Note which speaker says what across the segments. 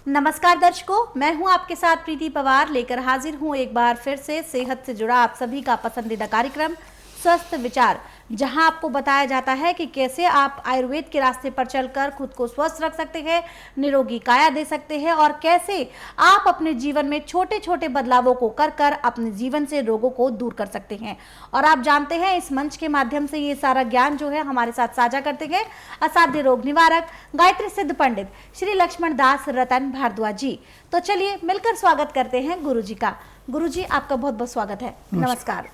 Speaker 1: नमस्कार दर्शकों, मैं हूं आपके साथ प्रीति पवार लेकर हाजिर हूं एक बार फिर से सेहत से जुड़ा आप सभी का पसंदीदा कार्यक्रम स्वस्थ विचार, जहां आपको बताया जाता है कि कैसे आप आयुर्वेद के रास्ते पर चलकर खुद को स्वस्थ रख सकते हैं, निरोगी काया दे सकते हैं और कैसे आप अपने जीवन में छोटे छोटे बदलावों को कर कर अपने जीवन से रोगों को दूर कर सकते हैं। और आप जानते हैं इस मंच के माध्यम से ये सारा ज्ञान जो है हमारे साथ साझा करते हैं असाध्य रोग निवारक गायत्री सिद्ध पंडित श्री लक्ष्मण दास रतन भारद्वाज जी। तो चलिए मिलकर स्वागत करते हैं गुरु जी का। गुरु जी, आपका बहुत बहुत स्वागत है। नमस्कार।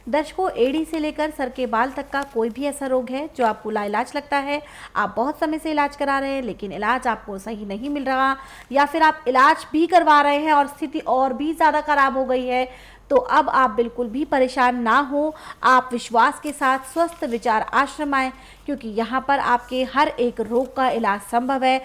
Speaker 1: दर्शकों, एड़ी से लेकर सर के बाल तक का कोई भी ऐसा रोग है जो आपको लाइलाज लगता है, आप बहुत समय से इलाज करा रहे हैं लेकिन इलाज आपको सही नहीं मिल रहा, या फिर आप इलाज भी करवा रहे हैं और स्थिति और भी ज़्यादा खराब हो गई है, तो अब आप बिल्कुल भी परेशान ना हो। आप विश्वास के साथ स्वस्थ विचार आश्रम आएँ, क्योंकि यहाँ पर आपके हर एक रोग का इलाज संभव है।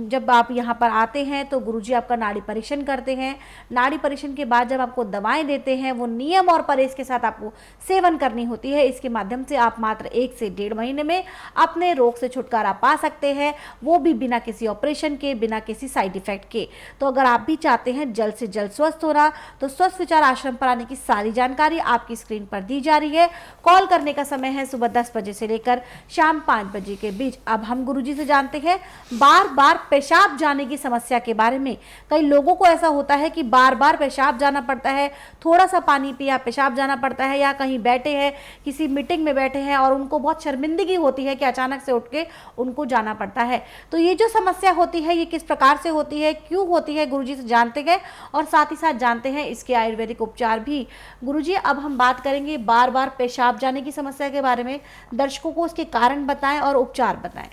Speaker 1: जब आप यहाँ पर आते हैं तो गुरुजी आपका नाड़ी परीक्षण करते हैं। नाड़ी परीक्षण के बाद जब आपको दवाएं देते हैं, वो नियम और परहेज के साथ आपको सेवन करनी होती है। इसके माध्यम से आप मात्र 1 से 1.5 महीने में अपने रोग से छुटकारा पा सकते हैं, वो भी बिना किसी ऑपरेशन के, बिना किसी साइड इफेक्ट के। तो अगर आप भी चाहते हैं जल्द से जल्द स्वस्थ होना, तो स्वस्थ विचार आश्रम पर आने की सारी जानकारी आपकी स्क्रीन पर दी जा रही है। कॉल करने का समय है सुबह 10 बजे से लेकर शाम 5 बजे के बीच। अब हम गुरुजी से जानते हैं बार बार पेशाब जाने की समस्या के बारे में। कई लोगों को ऐसा होता है कि बार बार पेशाब जाना पड़ता है, थोड़ा सा पानी पिया पेशाब जाना पड़ता है, या कहीं बैठे हैं किसी मीटिंग में बैठे हैं और उनको बहुत शर्मिंदगी होती है कि अचानक से उठ के उनको जाना पड़ता है। तो ये जो समस्या होती है ये किस प्रकार से होती है, क्यों होती है, गुरुजी से जानते हैं और साथ ही साथ जानते हैं इसके आयुर्वेदिक उपचार भी। गुरुजी, अब हम बात करेंगे बार बार पेशाब जाने की समस्या के बारे में। दर्शकों को उसके कारण बताएं और उपचार बताएं।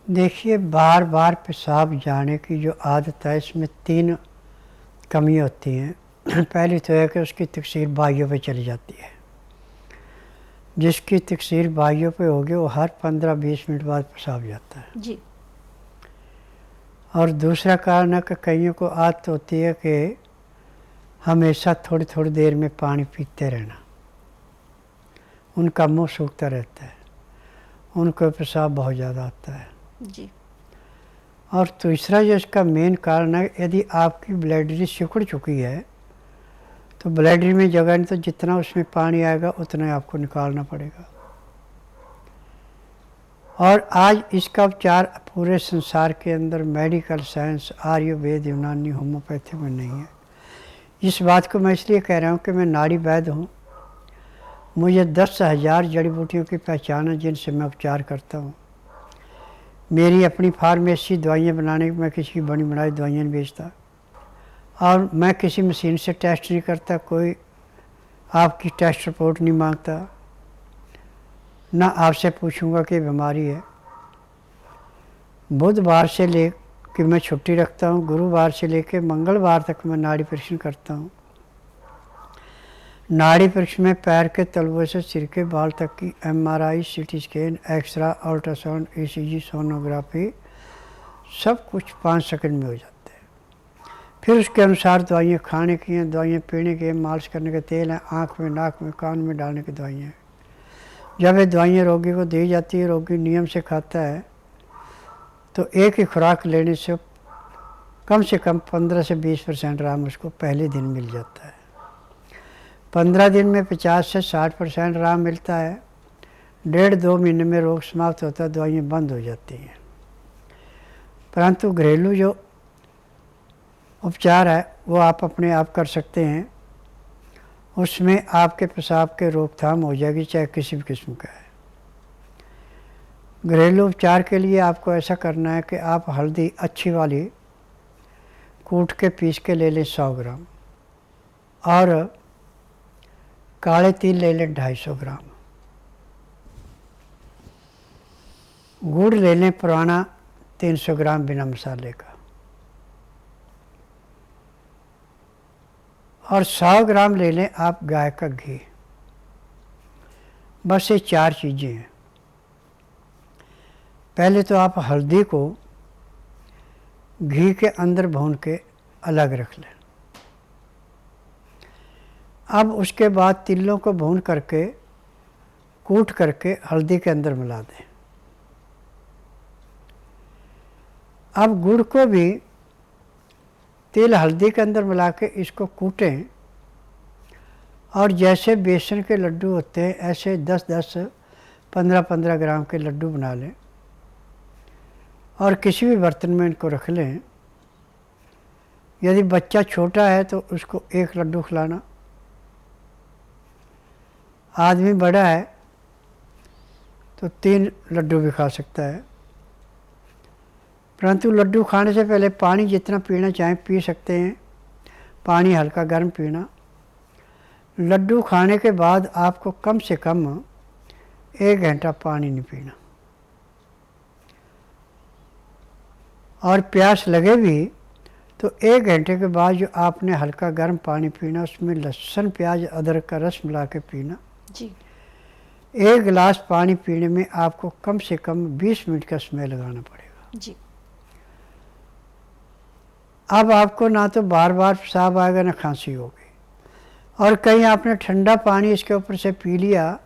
Speaker 2: देखिए, बार बार पेशाब जाने की जो आदत है इसमें 3 कमियाँ होती हैं। पहली तो है कि उसकी तकसीर बाहियों पे चली जाती है। जिसकी तकसीर बाहियों पे होगी वो हर 15-20 मिनट बाद पेशाब जाता है
Speaker 1: जी।
Speaker 2: और दूसरा कारण है कि कईयों को आदत होती है कि हमेशा थोड़ी थोड़ी देर में पानी पीते रहना, उनका मुंह सूखता रहता है, उनको पेशाब बहुत ज़्यादा आता है
Speaker 1: जी।
Speaker 2: और तीसरा जो इसका मेन कारण है, यदि आपकी ब्लैडरी सिकुड़ चुकी है तो ब्लैडरी में जगह नहीं, तो जितना उसमें पानी आएगा उतना ही आपको निकालना पड़ेगा। और आज इसका उपचार पूरे संसार के अंदर मेडिकल साइंस, आयुर्वेद, यूनानी, होम्योपैथी में नहीं है। इस बात को मैं इसलिए कह रहा हूँ कि मैं नाड़ी वैद्य हूँ। मुझे 10,000 जड़ी बूटियों की पहचान है जिनसे मैं उपचार करता हूँ। मेरी अपनी फार्मेसी दवाइयाँ बनाने की, मैं किसी की बनी बनाई दवाइयाँ नहीं बेचता और मैं किसी मशीन से टेस्ट नहीं करता, कोई आपकी टेस्ट रिपोर्ट नहीं मांगता, ना आपसे पूछूंगा कि बीमारी है। बुधवार से ले कि मैं छुट्टी रखता हूँ, गुरुवार से लेकर मंगलवार तक मैं नाड़ी परीक्षण करता हूँ। नाड़ी परीक्षण में पैर के तलवों से सिर के बाल तक की MRI, CT scan, x-ray, ultrasound, ECG, sonography, सब कुछ 5 सेकंड में हो जाता है। फिर उसके अनुसार दवाइयाँ खाने की हैं, दवाइयाँ पीने की हैं, मालिश करने के तेल हैं, आँख में, नाक में, कान में डालने की दवाइयाँ हैं। जब ये दवाइयाँ रोगी को दी जाती है, रोगी नियम से खाता है, तो एक ही खुराक लेने से कम 15 से 20% आराम उसको पहले दिन मिल जाता है। 15 दिन में 50 से 60% आराम मिलता है। 1.5-2 महीने में रोग समाप्त होता है, दवाइयाँ बंद हो जाती हैं। परंतु घरेलू जो उपचार है वो आप अपने आप कर सकते हैं। उसमें आपके पेशाब के रोकथाम हो जाएगी, चाहे किसी भी किस्म का है। घरेलू उपचार के लिए आपको ऐसा करना है कि आप हल्दी अच्छी वाली कूट के पीस के ले लें 100 ग्राम और काले तिल ले लें 250 ग्राम, गुड़ ले लें पुराना 300 ग्राम बिना मसाले का, और 100 ग्राम ले लें आप गाय का घी। बस ये 4 चीज़ें हैं। पहले तो आप हल्दी को घी के अंदर भून के अलग रख लें। अब उसके बाद तिलों को भून करके कूट करके हल्दी के अंदर मिला दें। अब गुड़ को भी तिल हल्दी के अंदर मिला के इसको कूटें और जैसे बेसन के लड्डू होते हैं ऐसे 10-10, 15-15 ग्राम के लड्डू बना लें और किसी भी बर्तन में इनको रख लें। यदि बच्चा छोटा है तो उसको 1 लड्डू खिलाना, आदमी बड़ा है तो 3 लड्डू भी खा सकता है। परंतु लड्डू खाने से पहले पानी जितना पीना चाहें पी सकते हैं, पानी हल्का गर्म पीना। लड्डू खाने के बाद आपको कम से कम 1 घंटा पानी नहीं पीना, और प्यास लगे भी तो 1 घंटे के बाद जो आपने हल्का गर्म पानी पीना उसमें लहसुन प्याज अदरक का रस मिला के पीना
Speaker 1: जी।
Speaker 2: 1 गिलास पानी पीने में आपको कम से कम 20 मिनट का समय लगाना पड़ेगा
Speaker 1: जी।
Speaker 2: अब आपको ना तो बार बार पेशाब आएगा ना खांसी होगी। और कहीं आपने ठंडा पानी इसके ऊपर से पी लिया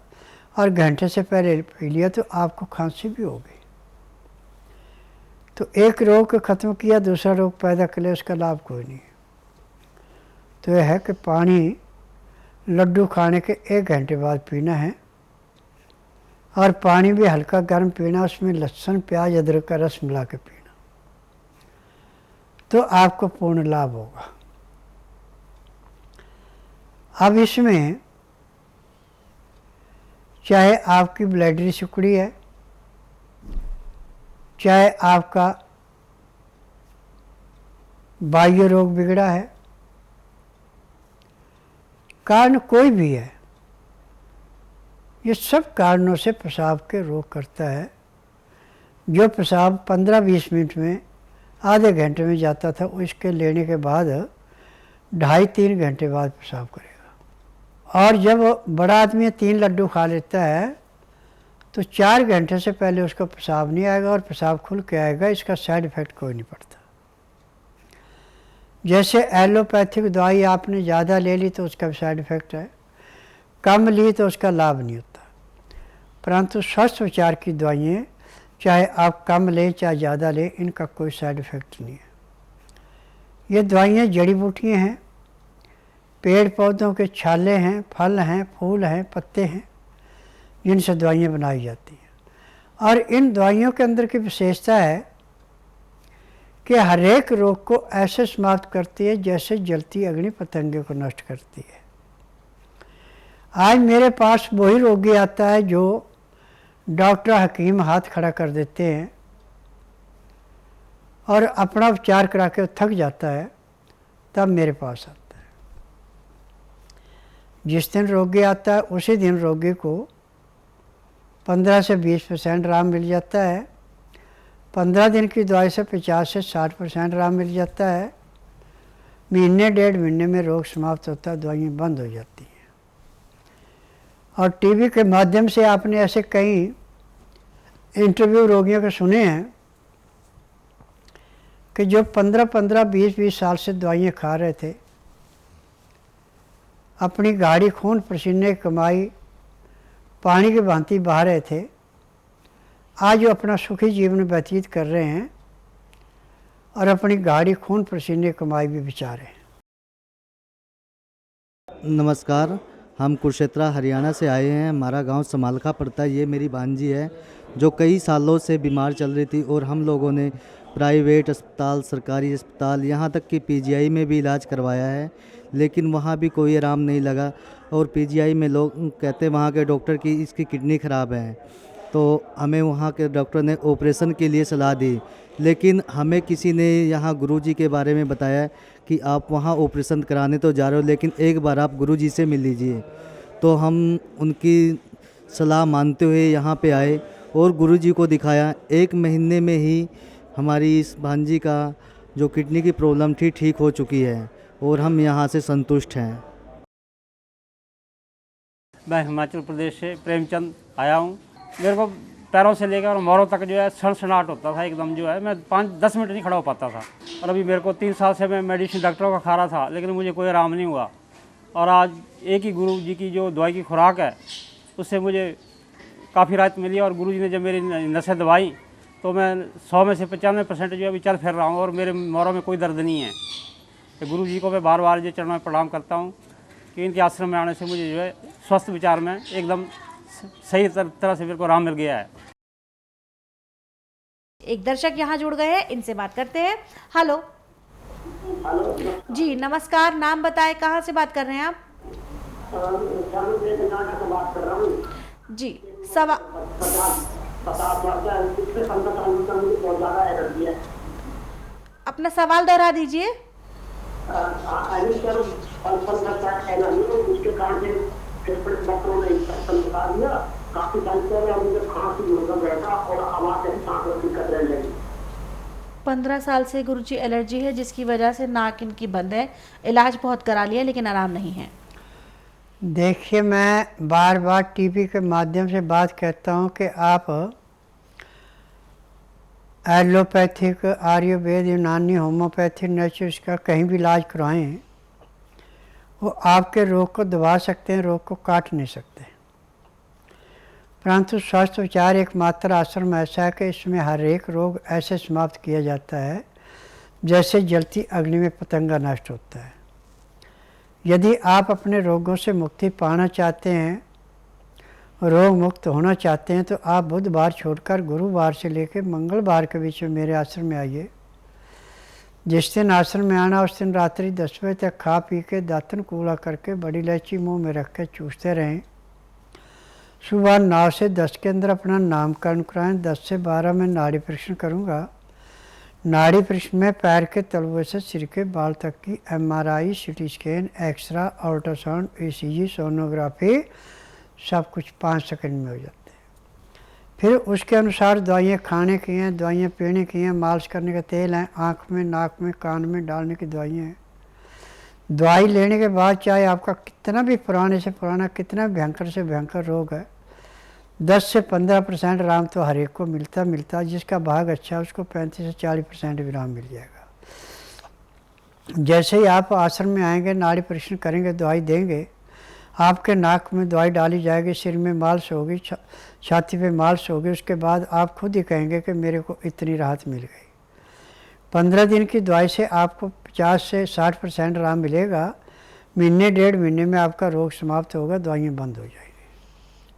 Speaker 2: और घंटे से पहले पी लिया तो आपको खांसी भी होगी। तो एक रोग को ख़त्म किया, दूसरा रोग पैदा कर लिया, उसका लाभ कोई नहीं है। तो यह है कि पानी लड्डू खाने के 1 घंटे बाद पीना है और पानी भी हल्का गर्म पीना, उसमें लहसुन प्याज अदरक का रस मिला के पीना, तो आपको पूर्ण लाभ होगा। अब इसमें चाहे आपकी ब्लैडरी सिकुड़ी है, चाहे आपका बाह्य रोग बिगड़ा है, कारण कोई भी है, ये सब कारणों से पेशाब के रोग करता है। जो पेशाब 15-20 मिनट में, आधे घंटे में जाता था, उसके लेने के बाद 2.5-3 घंटे बाद पेशाब करेगा। और जब बड़ा आदमी 3 लड्डू खा लेता है तो 4 घंटे से पहले उसको पेशाब नहीं आएगा और पेशाब खुल के आएगा। इसका साइड इफ़ेक्ट कोई नहीं पड़ता। जैसे एलोपैथिक दवाई आपने ज़्यादा ले ली तो उसका साइड इफ़ेक्ट है, कम ली तो उसका लाभ नहीं होता। परंतु स्वस्थ विचार की दवाइयाँ चाहे आप कम लें चाहे ज़्यादा लें, इनका कोई साइड इफ़ेक्ट नहीं है। ये दवाइयाँ जड़ी बूटियाँ हैं, पेड़ पौधों के छाले हैं, फल हैं, फूल हैं, पत्ते हैं, जिनसे दवाइयाँ बनाई जाती हैं। और इन दवाइयों के अंदर की विशेषता है कि हर एक रोग को ऐसे समाप्त करती है जैसे जलती अग्नि पतंगे को नष्ट करती है। आज मेरे पास वही रोगी आता है जो डॉक्टर हकीम हाथ खड़ा कर देते हैं और अपना उपचार करा के थक जाता है, तब मेरे पास आता है। जिस दिन रोगी आता है उसी दिन रोगी को 15 से 20% आराम मिल जाता है। 15 दिन की दवाई से 50 से 60% आराम मिल जाता है। महीने 1.5 महीने में रोग समाप्त होता है, दवाइयाँ बंद हो जाती हैं। और टीवी के माध्यम से आपने ऐसे कई इंटरव्यू रोगियों के सुने हैं कि जो 15-15, 20-20 साल से दवाइयाँ खा रहे थे, अपनी गाढ़ी खून पसीने कमाई पानी की भांति बहा रहे थे, आज वो अपना सुखी जीवन व्यतीत कर रहे हैं और अपनी गाढ़ी खून पसीने कमाई भी बचा रहे हैं।
Speaker 3: नमस्कार, हम कुरुक्षेत्र हरियाणा से आए हैं। हमारा गांव समालखा पड़ता है। ये मेरी भांजी है जो कई सालों से बीमार चल रही थी और हम लोगों ने प्राइवेट अस्पताल, सरकारी अस्पताल, यहाँ तक कि पीजीआई में भी इलाज करवाया है, लेकिन वहाँ भी कोई आराम नहीं लगा। और पीजीआई में लोग कहते वहाँ के डॉक्टर की इसकी किडनी ख़राब है, तो हमें वहाँ के डॉक्टर ने ऑपरेशन के लिए सलाह दी। लेकिन हमें किसी ने यहाँ गुरुजी के बारे में बताया कि आप वहाँ ऑपरेशन कराने तो जा रहे हो, लेकिन एक बार आप गुरुजी से मिल लीजिए। तो हम उनकी सलाह मानते हुए यहाँ पे आए और गुरुजी को दिखाया। 1 महीने में ही हमारी इस भांजी का जो किडनी की प्रॉब्लम थी ठीक हो चुकी है और हम यहाँ से संतुष्ट हैं।
Speaker 4: मैं हिमाचल प्रदेश से प्रेमचंद आया हूँ। मेरे को पैरों से लेकर और मोरों तक जो है सनसनाहट होता था एकदम, जो है मैं 5-10 मिनट नहीं खड़ा हो पाता था। और अभी मेरे को 3 साल से मैं मेडिसिन डॉक्टरों का खा रहा था, लेकिन मुझे कोई आराम नहीं हुआ। और आज एक ही गुरु जी की जो दवाई की खुराक है उससे मुझे काफ़ी राहत मिली। और गुरु जी ने जब मेरी नसें दबाई तो मैं 100 में से 95% जो अभी चल फिर रहा हूँ और मेरे मोरों में कोई दर्द नहीं है। तो गुरु जी को मैं बार बार ये चरणों में प्रणाम करता हूँ कि इनके आश्रम में आने से मुझे जो है स्वस्थ विचार में एकदम सही तरह से मेरे को आराम मिल गया है।
Speaker 1: एक दर्शक यहाँ जुड़ गए हैं, इनसे बात करते हैं। हेलो जी, नमस्कार। नाम बताएं, कहाँ से बात कर रहे हैं आप?
Speaker 5: बात कर रहा हूँ
Speaker 1: जी, सवा
Speaker 5: बहुत ज़्यादा एनर्जी है।
Speaker 1: अपना सवाल दोहरा दीजिए।
Speaker 5: उसके कारण से डॉक्टरों ने इंफेक्शन बता दिया, काफी टाइम से मुझे खांसी मतलब रहता और आवाज ऐसी सांस में दिक्कत रहने लगी।
Speaker 1: 15 साल से गुरुजी एलर्जी है, जिसकी वजह से नाक इनकी बंद है। इलाज बहुत करा लिया लेकिन आराम नहीं है।
Speaker 2: देखिए, मैं बार बार टीवी के माध्यम से बात कहता हूँ कि आप एलोपैथिक, आयुर्वेद, यूनानी, होम्योपैथिक, नेचुरल का कहीं भी इलाज करवाएं, वो आपके रोग को दबा सकते हैं, रोग को काट नहीं सकते। परंतु स्वस्थ विचार एकमात्र आश्रम ऐसा है कि इसमें हर एक रोग ऐसे समाप्त किया जाता है जैसे जलती अग्नि में पतंगा नष्ट होता है। यदि आप अपने रोगों से मुक्ति पाना चाहते हैं, रोग मुक्त होना चाहते हैं, तो आप बुधवार छोड़कर गुरुवार से लेकर मंगलवार के बीच में मेरे आश्रम में आइए। जिस दिन आश्रम में आना उस दिन रात्रि 10 बजे तक खा पी के दातन कूड़ा करके बड़ी इलायची मुंह में रख के चूसते रहें। सुबह 9 से 10 के अंदर अपना नामकरण कराएं। 10 से 12 में नाड़ी परीक्षण करूँगा। नाड़ी परीक्षण में पैर के तलवे से सिर के बाल तक की MRI, CT scan, x-ray, ultrasound, ECG, sonography सब कुछ 5 सेकंड में हो जाते हैं। फिर उसके अनुसार दवाइयाँ खाने की हैं, दवाइयाँ पीने की हैं, मालिश करने का तेल हैं, आँख में, नाक में, कान में डालने की दवाइयाँ हैं। दवाई लेने के बाद चाहे आपका कितना भी पुराने से पुराना, कितना भयंकर से भयंकर रोग है, 10 से 15% आराम तो हर एक को मिलता। जिसका भाग अच्छा है उसको 35 से 40% भी आराम मिल जाएगा। जैसे ही आप आश्रम में आएंगे, नाड़ी परीक्षण करेंगे, दवाई देंगे, आपके नाक में दवाई डाली जाएगी, सिर में मालिश होगी, छाती पे मालिश होगी। उसके बाद आप खुद ही कहेंगे कि मेरे को इतनी राहत मिल गई। 15 दिन की दवाई से आपको 50 से 60% आराम मिलेगा। महीने 1.5 महीने में आपका रोग समाप्त होगा, दवाइयाँ बंद हो जाएगी।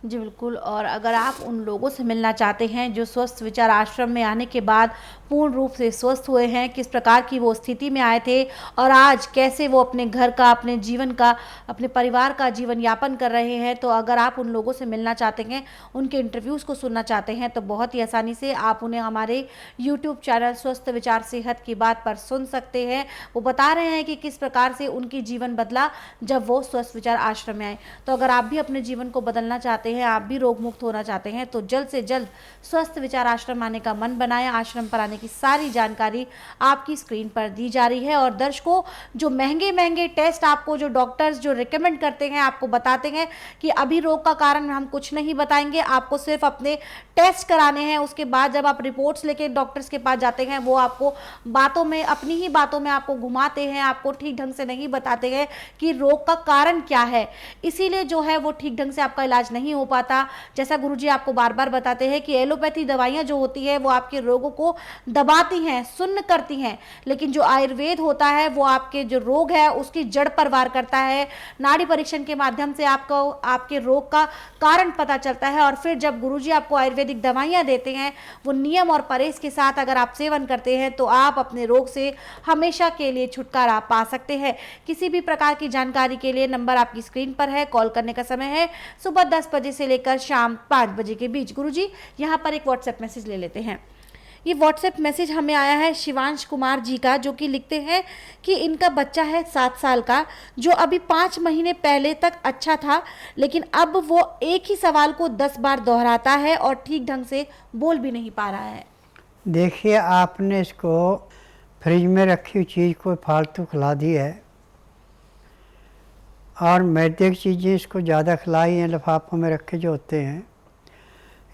Speaker 1: जी बिल्कुल। और अगर आप उन लोगों से मिलना चाहते हैं जो स्वस्थ विचार आश्रम में आने के बाद पूर्ण रूप से स्वस्थ हुए हैं, किस प्रकार की वो स्थिति में आए थे और आज कैसे वो अपने घर का, अपने जीवन का, अपने परिवार का जीवन यापन कर रहे हैं, तो अगर आप उन लोगों से मिलना चाहते हैं, उनके इंटरव्यूज़ को सुनना चाहते हैं, तो बहुत ही आसानी से आप उन्हें हमारे यूट्यूब चैनल स्वस्थ विचार सेहत की बात पर सुन सकते हैं। वो बता रहे हैं कि किस प्रकार से उनकी जीवन बदला जब वो स्वस्थ विचार आश्रम में आए। तो अगर आप भी अपने जीवन को बदलना चाहते हैं, आप भी रोग मुक्त होना चाहते हैं, तो जल्द से जल्द स्वस्थ विचार आश्रम आने का मन बनाएं। आश्रम पर आने की सारी जानकारी आपकी स्क्रीन पर दी जा रही है। और दर्शकों, जो महंगे महंगे टेस्ट आपको जो डॉक्टर्स जो रिकमेंड करते हैं, आपको बताते हैं कि अभी रोग का कारण हम कुछ नहीं बताएंगे, आपको सिर्फ अपने टेस्ट कराने हैं। उसके बाद जब आप रिपोर्ट्स लेके डॉक्टर्स के पास जाते हैं, वो आपको बातों में, अपनी ही बातों में आपको घुमाते हैं, आपको ठीक ढंग से नहीं बताते हैं कि रोग का कारण क्या है। इसीलिए जो है वो ठीक ढंग से आपका इलाज नहीं हो पाता। जैसा गुरुजी आपको बार बार बताते हैं कि एलोपैथी दवाइयां जो होती है वो आपके रोगों को दबाती हैं, सुन्न करती हैं, लेकिन जो आयुर्वेद होता है वो आपके जो रोग है उसकी जड़ पर वार करता है। नाड़ी परीक्षण के माध्यम से आपको आपके रोग का कारण पता चलता है और फिर जब गुरुजी आपको आयुर्वेदिक दवाइयां देते हैं, वो नियम और परहेज के साथ अगर आप सेवन करते हैं तो आप अपने रोग से हमेशा के लिए छुटकारा पा सकते हैं। किसी भी प्रकार की जानकारी के लिए नंबर आपकी स्क्रीन पर है। कॉल करने का समय है सुबह 10 बजे से लेकर शाम 5 बजे के बीच। गुरुजी, यहाँ पर एक व्हाट्सएप मैसेज ले लेते हैं। ये व्हाट्सएप मैसेज हमें आया है शिवांश कुमार जी का, जो कि लिखते हैं कि इनका बच्चा है 7 साल का, जो अभी 5 महीने पहले तक अच्छा था, लेकिन अब वो एक ही सवाल को 10 बार दोहराता है और ठीक ढंग से बोल भी नहीं पा रहा है।
Speaker 2: देखिए, आपने इसको फ्रिज में रखी हुई चीज़ को फालतू खिला दी है और मैदे की चीज़ें इसको ज़्यादा खिलाई हैं, लिफाफों में रखे जो होते हैं।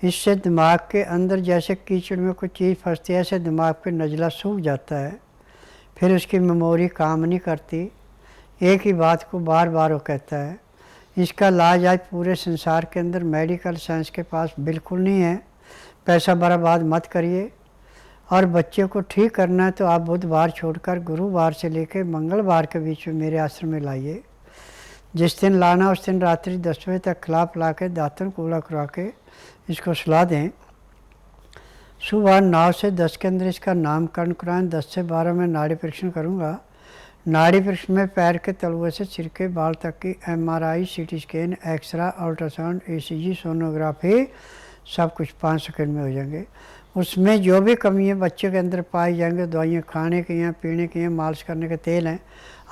Speaker 2: इससे दिमाग के अंदर जैसे कीचड़ में कोई चीज़ फंसती है, ऐसे दिमाग पे नज़ला सूख जाता है, फिर उसकी मेमोरी काम नहीं करती, एक ही बात को बार बार वो कहता है। इसका इलाज आज पूरे संसार के अंदर मेडिकल साइंस के पास बिल्कुल नहीं है। पैसा बर्बाद मत करिए। और बच्चे को ठीक करना है तो आप बुधवार छोड़कर गुरुवार से लेकर मंगलवार के बीच में मेरे आश्रम में लाइए। जिस दिन लाना उस दिन रात्रि 10 बजे तक खिला पिला के दातन कूड़ा करवा के इसको सुला दें। सुबह 9 से 10 के अंदर इसका नामकरण कराएं। 10 से 12 में नाड़ी परीक्षण करूँगा। नाड़ी परीक्षण में पैर के तलवे से सिर के बाल तक की MRI, CT scan, x-ray, ultrasound, ECG, sonography सब कुछ 5 सेकंड में हो जाएंगे। उसमें जो भी कमी है बच्चे के अंदर पाई जाएंगे, दवाइयाँ खाने की हैं, पीने की हैं, मालिश करने के तेल हैं,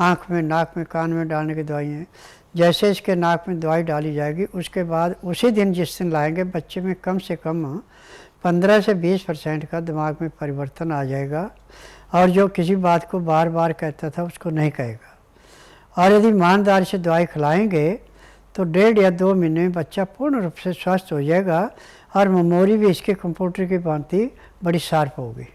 Speaker 2: आँख में, नाक में, कान में डालने की दवाई हैं। जैसे इसके नाक में दवाई डाली जाएगी उसके बाद उसी दिन जिस दिन लाएंगे बच्चे में कम से कम 15 से 20% का दिमाग में परिवर्तन आ जाएगा और जो किसी बात को बार बार कहता था उसको नहीं कहेगा। और यदि ईमानदारी से दवाई खिलाएंगे तो 1.5 या 2 महीने में बच्चा पूर्ण रूप से स्वस्थ हो जाएगा और मेमोरी भी इसके कंप्यूटर की भांति बड़ी शार्प होगी।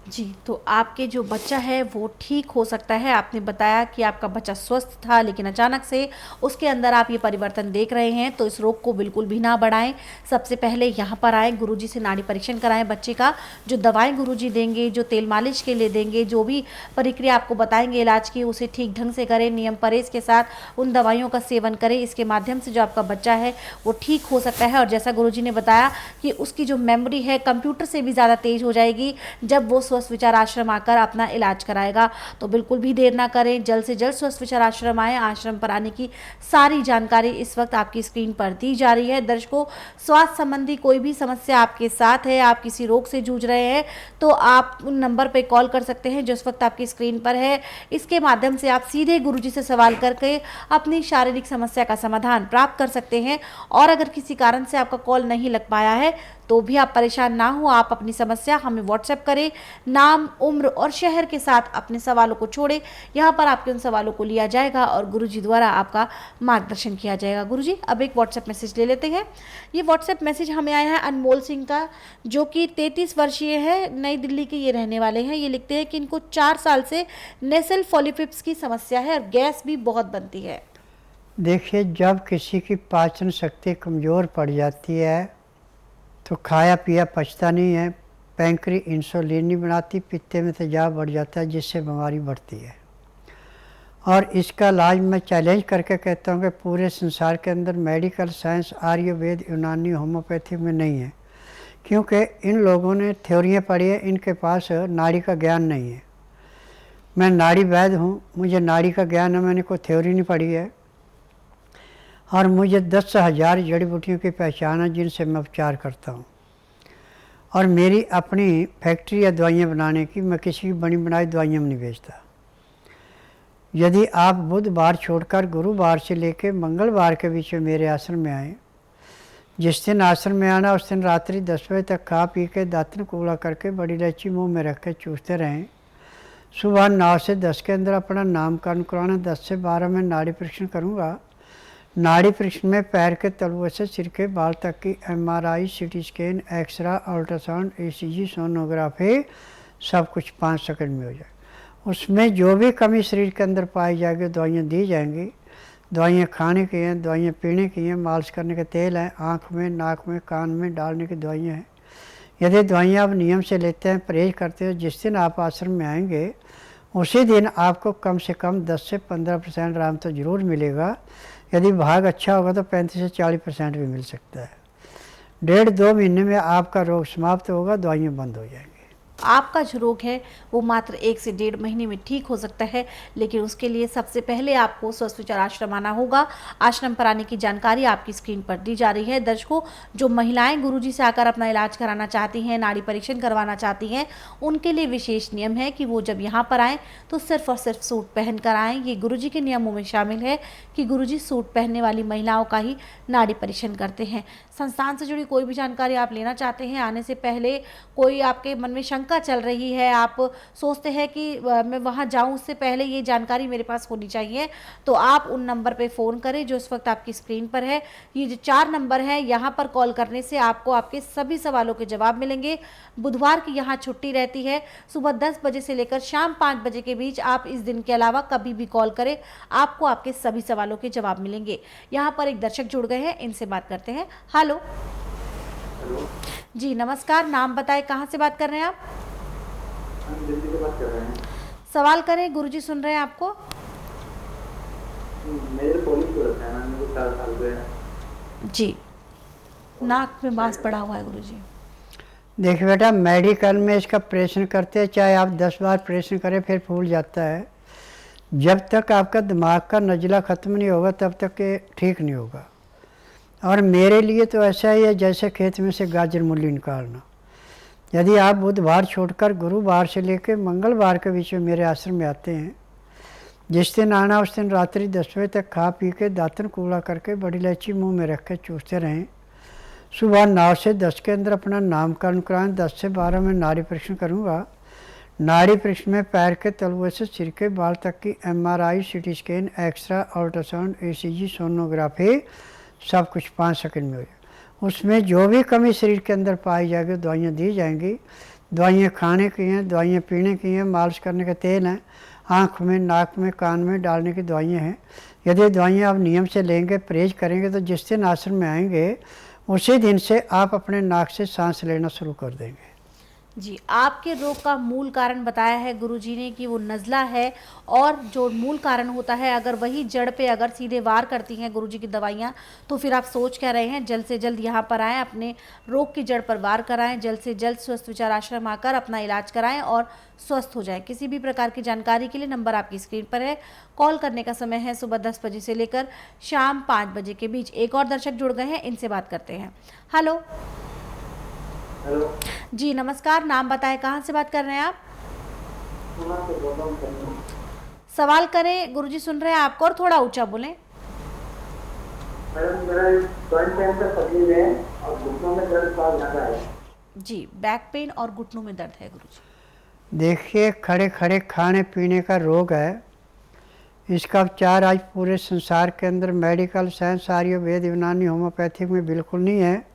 Speaker 1: जी, तो आपके जो बच्चा है वो ठीक हो सकता है। आपने बताया कि आपका बच्चा स्वस्थ था लेकिन अचानक से उसके अंदर आप ये परिवर्तन देख रहे हैं, तो इस रोग को बिल्कुल भी ना बढ़ाएं। सबसे पहले यहाँ पर आएँ, गुरुजी से नाड़ी परीक्षण कराएं बच्चे का। जो दवाएं गुरुजी देंगे, जो तेल मालिश के लिए देंगे, जो भी प्रक्रिया आपको बताएंगे इलाज की, उसे ठीक ढंग से करें, नियम परहेज के साथ उन दवाइयों का सेवन करें। इसके माध्यम से जो आपका बच्चा है वो ठीक हो सकता है। और जैसा गुरुजी ने बताया कि उसकी जो मेमोरी है कंप्यूटर से भी ज़्यादा तेज हो जाएगी जब वो स्वस्थ विचार आश्रम आकर अपना इलाज कराएगा। तो बिल्कुल भी देर ना करें, जल्द से जल्द स्वस्थ विचार आश्रम आए। आश्रम पर आने की सारी जानकारी इस वक्त आपकी स्क्रीन पर दी जा रही है। दर्शकों, स्वास्थ्य संबंधी कोई भी समस्या आपके साथ है, आप किसी रोग से जूझ रहे हैं, तो आप उन नंबर पर कॉल कर सकते हैं जो इस वक्त आपकी स्क्रीन पर है। इसके माध्यम से आप सीधे गुरुजी से सवाल करके अपनी शारीरिक समस्या का समाधान प्राप्त कर सकते हैं। और अगर किसी कारण से आपका कॉल नहीं लग पाया है तो भी आप परेशान ना हो, आप अपनी समस्या हमें व्हाट्सएप करें, नाम, उम्र और शहर के साथ अपने सवालों को छोड़ें। यहाँ पर आपके उन सवालों को लिया जाएगा और गुरुजी द्वारा आपका मार्गदर्शन किया जाएगा। गुरुजी, अब एक व्हाट्सएप मैसेज ले लेते हैं। ये व्हाट्सएप मैसेज हमें आया है अनमोल सिंह का, जो कि 33 वर्षीय है, नई दिल्ली के ये रहने वाले हैं। ये लिखते हैं कि इनको 4 साल से नेसल पॉलीपिप्स की समस्या है और गैस भी बहुत बनती है।
Speaker 2: देखिए, जब किसी की पाचन शक्ति कमज़ोर पड़ जाती है तो खाया पिया पचता नहीं है, पैंक्री इंसुलिन नहीं बनाती, पित्ते में तेजाब बढ़ जाता है जिससे बीमारी बढ़ती है। और इसका इलाज मैं चैलेंज करके कहता हूँ कि पूरे संसार के अंदर मेडिकल साइंस, आयुर्वेद, यूनानी, होम्योपैथी में नहीं है, क्योंकि इन लोगों ने थ्योरियाँ पढ़ी है, इनके पास नाड़ी का ज्ञान नहीं है। मैं नाड़ी वैद्य हूँ, मुझे नाड़ी का ज्ञान है, मैंने कोई थ्योरी नहीं पढ़ी है और मुझे 10,000 जड़ी बूटियों की पहचान है जिनसे मैं उपचार करता हूँ। और मेरी अपनी फैक्ट्री है दवाइयाँ बनाने की, मैं किसी की बनी बनाई दवाइयाँ में नहीं बेचता। यदि आप बुधवार छोड़कर गुरुवार से लेकर मंगलवार के बीच में मेरे आश्रम में आएँ, जिस दिन आश्रम में आना उस दिन रात्रि 10 बजे तक खा पी के दातन कूड़ा करके बड़ी इलायची मुँह में रख के चूसते रहें। सुबह 9 से 10 के अंदर अपना नामकरण कराना। 10 से 12 में नाड़ी परीक्षण करूँगा। नाड़ी परीक्षण में पैर के तलवे से सिर के बाल तक की MRI, CT scan, x-ray, ultrasound, ECG, sonography सब कुछ 5 सेकंड में हो जाए। उसमें जो भी कमी शरीर के अंदर पाई जाएगी दवाइयाँ दी जाएंगी। दवाइयाँ खाने की हैं, दवाइयाँ पीने की हैं, मालिश करने के तेल हैं, आँख में, नाक में, कान में डालने की दवाइयाँ हैं। यदि दवाइयाँ आप नियम से लेते हैं, परहेज करते हो, जिस दिन आप आश्रम में आएंगे उसी दिन आपको कम से कम 10 से 15% आराम तो ज़रूर मिलेगा। यदि भाग अच्छा होगा तो 35 से 40% भी मिल सकता है। 1.5-2 महीने में आपका रोग समाप्त होगा, दवाइयाँ बंद हो जाएंगी।
Speaker 1: आपका जो रोग है वो मात्र 1 से 1.5 महीने में ठीक हो सकता है, लेकिन उसके लिए सबसे पहले आपको स्वस्थ विचार आश्रम आना होगा। आश्रम पर आने की जानकारी आपकी स्क्रीन पर दी जा रही है। दर्शकों, जो महिलाएं गुरुजी से आकर अपना इलाज कराना चाहती हैं, नाड़ी परीक्षण करवाना चाहती हैं, उनके लिए विशेष नियम है कि वो जब यहाँ पर आएँ तो सिर्फ और सिर्फ सूट पहन कर आएँ। ये गुरुजी के नियमों में शामिल है कि गुरुजी सूट पहनने वाली महिलाओं का ही नाड़ी परीक्षण करते हैं। संस्थान से जुड़ी कोई भी जानकारी आप लेना चाहते हैं, आने से पहले कोई आपके मन में शंका चल रही है, आप सोचते हैं कि मैं वहां जाऊं उससे पहले ये जानकारी मेरे पास होनी चाहिए, तो आप उन नंबर पे फ़ोन करें जो इस वक्त आपकी स्क्रीन पर है। ये जो 4 नंबर है, यहाँ पर कॉल करने से आपको आपके सभी सवालों के जवाब मिलेंगे। बुधवार की यहाँ छुट्टी रहती है। सुबह 10 बजे से लेकर शाम 5 बजे के बीच आप इस दिन के अलावा कभी भी कॉल करें, आपको आपके सभी सवालों के जवाब मिलेंगे। यहाँ पर एक दर्शक जुड़ गए हैं, इनसे बात करते हैं। हेलो जी नमस्कार, नाम बताएं, कहाँ से बात कर रहे हैं आप?
Speaker 6: हम दिल्ली से बात कर रहे हैं।
Speaker 1: सवाल करें, गुरुजी सुन रहे हैं आपको।
Speaker 6: मेरे पॉलिश हो रखा है ना, मेरे को 4 साल हुए हैं।
Speaker 1: जी, नाक में मांस पड़ा हुआ है गुरुजी।
Speaker 2: देखिए बेटा, मेडिकल में इसका ऑपरेशन करते हैं, चाहे आप 10 बार ऑपरेशन करें फिर फूल जाता है। जब तक आपका दिमाग का नज़ला ख़त्म नहीं होगा तब तक ये ठीक नहीं होगा। और मेरे लिए तो ऐसा ही है जैसे खेत में से गाजर मूली निकालना। यदि आप बुधवार छोड़कर गुरुवार से लेकर मंगलवार के बीच में मेरे आश्रम में आते हैं, जिस दिन आना उस दिन रात्रि 10 बजे तक खा पी के दातन कूड़ा करके बड़ी इलायची मुंह में रख के चूसते रहें। सुबह 9 से 10 के अंदर अपना नामकरण कराएं। 10 से 12 में नाड़ी परीक्षण करूँगा। नाड़ी परीक्षण में पैर के तलुए से सिर के बाल तक की MRI, CT scan, x-ray, ultrasound, ECG, sonography सब कुछ 5 सेकंड में हो जाए। उसमें जो भी कमी शरीर के अंदर पाई जाएगी दवाइयाँ दी जाएंगी। दवाइयाँ खाने की हैं, दवाइयाँ पीने की हैं, मालिश करने का तेल है, आँख में, नाक में, कान में डालने की दवाइयाँ हैं। यदि दवाइयाँ आप नियम से लेंगे, परहेज करेंगे तो जिस दिन आश्रम में आएंगे उसी दिन से आप अपने नाक से सांस लेना शुरू कर देंगे।
Speaker 1: जी, आपके रोग का मूल कारण बताया है गुरुजी ने कि वो नज़ला है, और जो मूल कारण होता है अगर वही जड़ पे अगर सीधे वार करती हैं गुरुजी की दवाइयाँ, तो फिर आप सोच क्या रहे हैं। जल्द से जल्द यहाँ पर आएँ, अपने रोग की जड़ पर वार कराएं, जल्द से जल्द स्वस्थ विचार आश्रम आकर अपना इलाज कराएं और स्वस्थ हो जाएं। किसी भी प्रकार की जानकारी के लिए नंबर आपकी स्क्रीन पर है। कॉल करने का समय है सुबह 10 बजे से लेकर शाम 5 बजे के बीच। एक और दर्शक जुड़ गए हैं, इनसे बात करते हैं। हेलो
Speaker 6: हेलो,
Speaker 1: जी नमस्कार, नाम बताएं, कहाँ से बात कर रहे हैं आप?
Speaker 6: वहाँ से बोल रहा हूँ सर।
Speaker 1: सवाल करें, गुरुजी सुन रहे हैं आपको, और थोड़ा ऊंचा बोलें।
Speaker 6: मैडम, मेरा जॉइंट पेन का तकलीफ है और घुटनों में दर्द बहुत ज़्यादा है।
Speaker 1: जी, बैक पेन और घुटनों में दर्द है गुरुजी।
Speaker 2: देखिए, खड़े खड़े खाने पीने का रोग है। इसका उपचार आज पूरे संसार के अंदर मेडिकल साइंस, आयुर्वेद, यूनानी, होम्योपैथिक में बिल्कुल नहीं है।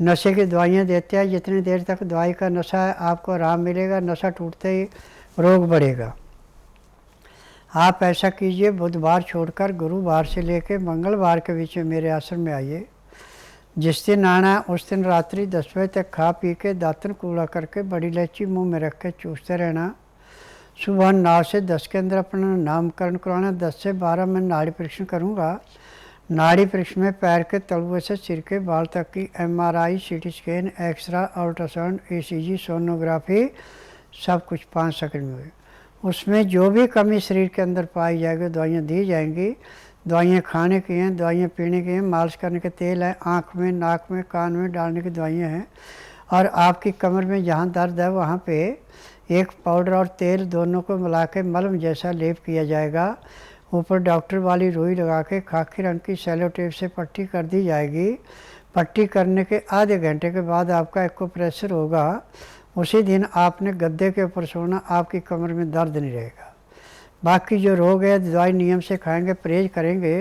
Speaker 2: नशे की दवाइयाँ देते हैं, जितनी देर तक दवाई का नशा है आपको आराम मिलेगा, नशा टूटते ही रोग बढ़ेगा। आप ऐसा कीजिए, बुधवार छोड़कर गुरुवार से लेकर मंगलवार के बीच में मेरे आश्रम में आइए। जिस दिन आना है उस दिन रात्रि 10 बजे तक खा पी के दातन कूड़ा करके बड़ी इलायची मुँह में रख के चूसते रहना। सुबह 9 से 10 के अंदर अपना नामकरण कराना। 10 से 12 में नाड़ी परीक्षण करूँगा। नाड़ी परीक्षण में पैर के तलुए से सिर के बाल तक की MRI, CT scan, x-ray, ultrasound, ECG, sonography सब कुछ 5 सेकंड में हुई। उसमें जो भी कमी शरीर के अंदर पाई जाएगी दवाइयाँ दी जाएंगी। दवाइयाँ खाने की हैं, दवाइयाँ पीने की हैं, मालिश करने के तेल है, आँख में, नाक में, कान में डालने की दवाइयाँ हैं। और आपकी कमर में जहाँ दर्द है वहाँ पे एक पाउडर और तेल दोनों को मिला के मलम जैसा लेप किया जाएगा। ऊपर डॉक्टर वाली रुई लगा के खाकी रंग की सेलो टेप से पट्टी कर दी जाएगी। पट्टी करने के आधे घंटे के बाद आपका एक्यूप्रेशर होगा। उसी दिन आपने गद्दे के ऊपर सोना, आपकी कमर में दर्द नहीं रहेगा। बाकी जो रोग है दवाई नियम से खाएंगे, परहेज करेंगे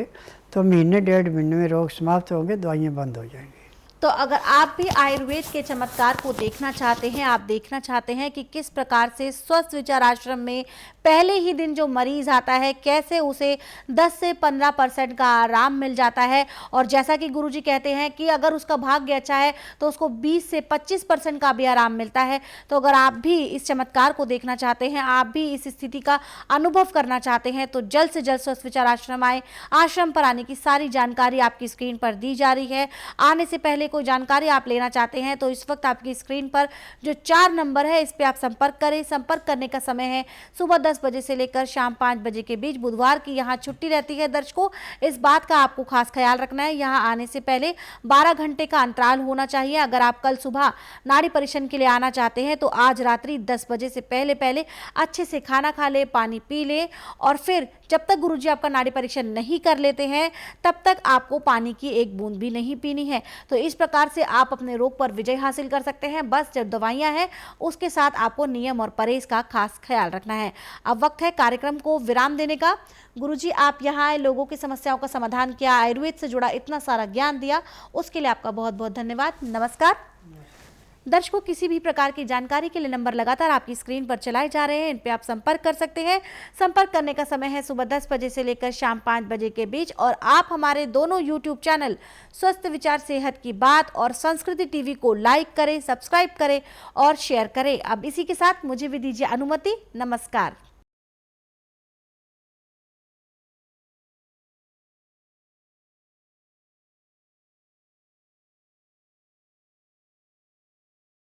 Speaker 2: तो महीने 1.5 महीने में रोग समाप्त होंगे, दवाइयाँ बंद हो जाएंगी।
Speaker 1: तो अगर आप भी आयुर्वेद के चमत्कार को देखना चाहते हैं, आप देखना चाहते हैं कि किस प्रकार से स्वस्थ विचार आश्रम में पहले ही दिन जो मरीज आता है कैसे उसे 10 से 15% का आराम मिल जाता है, और जैसा कि गुरुजी कहते हैं कि अगर उसका भाग्य अच्छा है तो उसको 20 से 25% का भी आराम मिलता है। तो अगर आप भी इस चमत्कार को देखना चाहते हैं, आप भी इस स्थिति का अनुभव करना चाहते हैं, तो जल्द से जल्द स्वस्थ विचार आश्रम आए। आश्रम पर आने की सारी जानकारी आपकी स्क्रीन पर दी जा रही है। आने से पहले कोई जानकारी आप लेना चाहते हैं तो इस वक्त आपकी स्क्रीन पर जो 4 नंबर है इस पे आप संपर्क करें। संपर्क करने का समय है सुबह 10 बजे से लेकर शाम 5 बजे के बीच। बुधवार की यहाँ छुट्टी रहती है दर्शकों, इस बात का आपको खास ख्याल रखना है। यहाँ आने से पहले 12 घंटे का अंतराल होना चाहिए। अगर आप कल सुबह नाड़ी परीक्षण के लिए आना चाहते हैं तो आज रात्रि 10 बजे से पहले पहले अच्छे से खाना खा ले, पानी पी ले, और फिर जब तक गुरुजी आपका नाड़ी परीक्षण नहीं कर लेते हैं तब तक आपको पानी की एक बूंद भी नहीं पीनी है। तो इस प्रकार से आप अपने रोग पर विजय हासिल कर सकते हैं। बस जो दवाइयां हैं उसके साथ आपको नियम और परहेज का खास ख्याल रखना है। अब वक्त है कार्यक्रम को विराम देने का। गुरुजी आप यहाँ आए, लोगों की समस्याओं का समाधान किया, आयुर्वेद से जुड़ा इतना सारा ज्ञान दिया, उसके लिए आपका बहुत बहुत धन्यवाद। नमस्कार। दर्शकों, किसी भी प्रकार की जानकारी के लिए नंबर लगातार आपकी स्क्रीन पर चलाए जा रहे हैं, इन पे आप संपर्क कर सकते हैं। संपर्क करने का समय है सुबह 10 बजे से लेकर शाम 5 बजे के बीच। और आप हमारे दोनों यूट्यूब चैनल स्वस्थ विचार सेहत की बात और संस्कृति टीवी को लाइक करें, सब्सक्राइब करें और शेयर करें। अब इसी के साथ मुझे भी दीजिए अनुमति। नमस्कार।